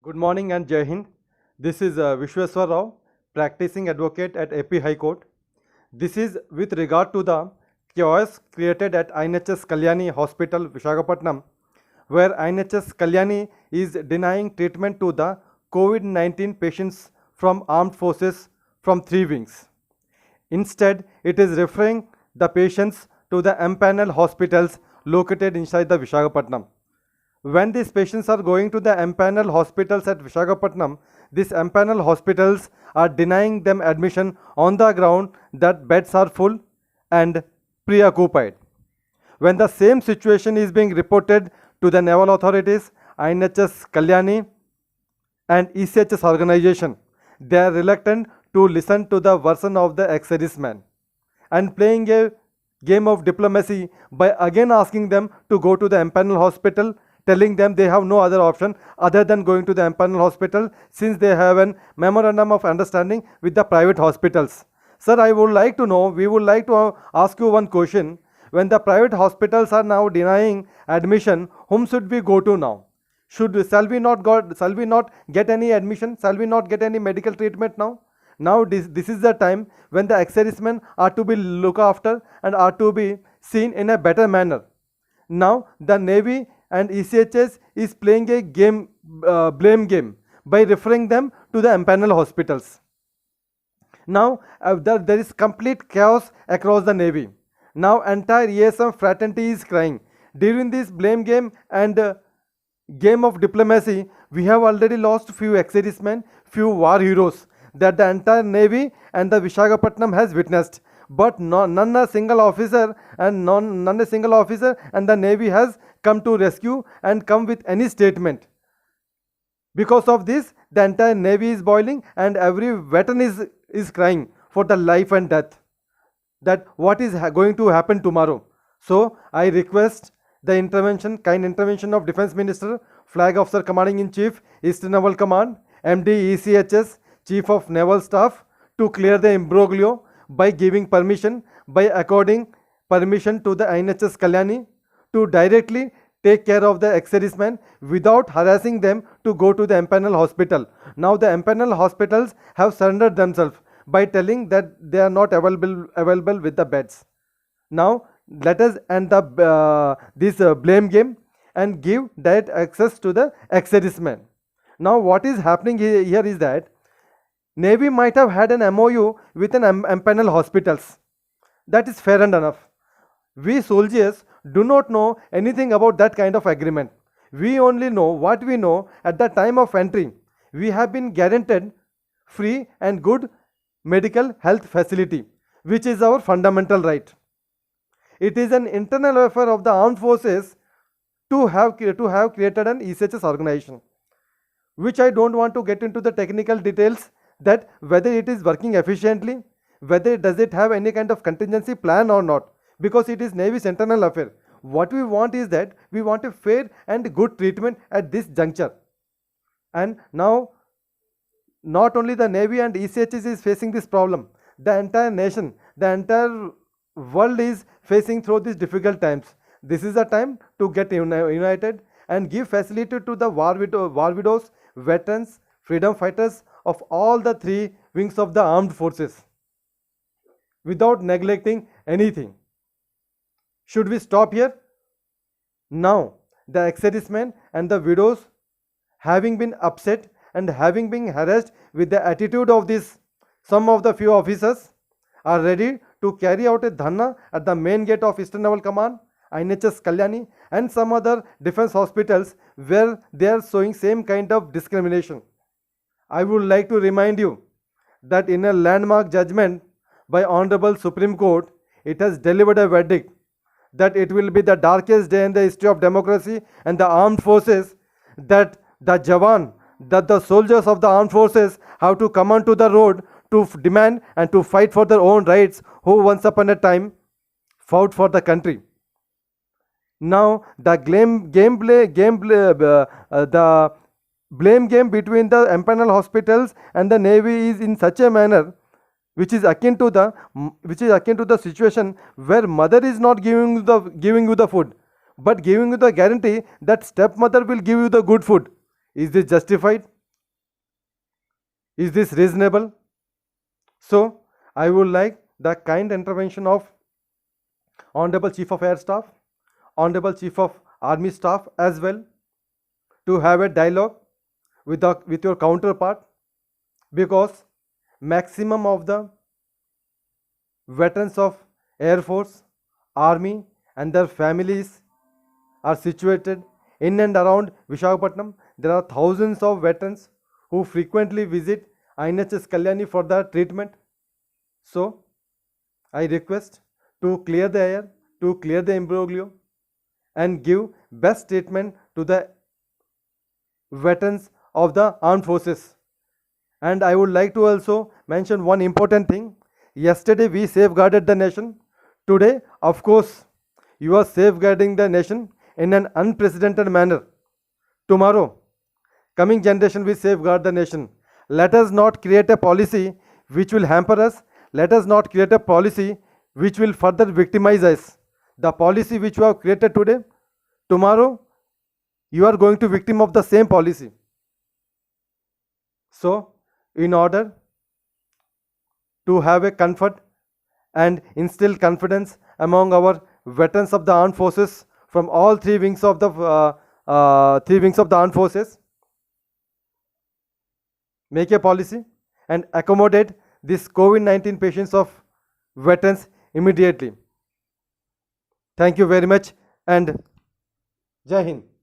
Good morning and Jai Hind. This is Vishweswar Rao, practicing advocate at AP High Court. This is with regard to the chaos created at INHS Kalyani Hospital, Visakhapatnam, where INHS Kalyani is denying treatment to the COVID-19 patients from armed forces from three wings. Instead, it is referring the patients to the empaneled hospitals located inside the Visakhapatnam. When these patients are going to the empaneled hospitals at Visakhapatnam, these empaneled hospitals are denying them admission on the ground that beds are full and preoccupied. When the same situation is being reported to the naval authorities, INHS Kalyani and ECHS organization, they are reluctant to listen to the version of the ex-serviceman and playing a game of diplomacy by again asking them to go to the empaneled hospital, telling them they have no other option other than going to the empaneled hospital since they have a memorandum of understanding with the private hospitals. Sir, I would like to know, we would like to ask you one question. When the private hospitals are now denying admission, whom should we go to now? Shall we not get any admission? Shall we not get any medical treatment now? Now this is the time when the ex-servicemen are to be looked after and are to be seen in a better manner. Now the Navy and ECHS is playing a game, blame game by referring them to the empaneled hospitals. Now there is complete chaos across the Navy. Now entire ESM fraternity is crying. During this blame game and game of diplomacy, we have already lost few ex-servicemen, few war heroes that the entire Navy and the Visakhapatnam has witnessed. But none a single officer and the Navy has come to rescue and come with any statement. Because of this, the entire Navy is boiling and every veteran is crying for the life and death, that what is going to happen tomorrow. So I request the kind intervention of Defence Minister, Flag Officer Commanding in Chief, Eastern Naval Command, MD ECHS, Chief of Naval Staff, to clear the imbroglio by according permission to the INHS Kalyani to directly take care of the ex-servicemen without harassing them to go to the empaneled hospital. Now the empaneled hospitals have surrendered themselves by telling that they are not available with the beds. Now let us end this blame game and give direct access to the ex-servicemen. Now what is happening here is that Navy might have had an MOU with an empaneled hospitals. That is fair and enough. We soldiers do not know anything about that kind of agreement. We only know what we know at the time of entry. We have been guaranteed free and good medical health facility, which is our fundamental right. It is an internal affair of the armed forces to have created an ECHS organization, which I don't want to get into the technical details, that whether it is working efficiently, whether does it have any kind of contingency plan or not, because it is Navy's internal affair. What we want is that we want a fair and good treatment at this juncture. And now not only the Navy and ECHS is facing this problem, the entire nation, the entire world is facing through these difficult times. This is the time to get united and give facility to the war widows, veterans, freedom fighters of all the three wings of the armed forces without neglecting anything. Should we stop here? Now the ex-servicemen and the widows, having been upset and having been harassed with the attitude of this, some of the few officers are ready to carry out a dharna at the main gate of Eastern Naval Command, INHS Kalyani, and some other defense hospitals where they are showing same kind of discrimination. I would like to remind you that in a landmark judgment by Honorable Supreme Court, it has delivered a verdict that it will be the darkest day in the history of democracy and the armed forces, that the soldiers of the armed forces have to come onto the road to demand and to fight for their own rights, who once upon a time fought for the country. Now the blame game between the empaneled hospitals and the Navy is in such a manner which is akin to the situation where mother is not giving you the food, but giving you the guarantee that stepmother will give you the good food. Is this justified? Is this reasonable? So, I would like the kind intervention of Honorable Chief of Air Staff, Honorable Chief of Army Staff as well, to have a dialogue with your counterpart, because maximum of the veterans of Air Force, Army and their families are situated in and around Vishakhapatnam. There are thousands of veterans who frequently visit INHS Kalyani for their treatment. So, I request to clear the air, to clear the imbroglio and give best treatment to the veterans of the armed forces. And I would like to also mention one important thing. Yesterday we safeguarded the nation. Today, of course, you are safeguarding the nation in an unprecedented manner. Tomorrow, coming generation will safeguard the nation. Let us not create a policy which will hamper us. Let us not create a policy which will further victimize us. The policy which you have created today, tomorrow you are going to victim of the same policy. So, in order to have a comfort and instill confidence among our veterans of the armed forces from all three wings of the armed forces, make a policy and accommodate this COVID-19 patients of veterans immediately. Thank you very much and Jai Hind.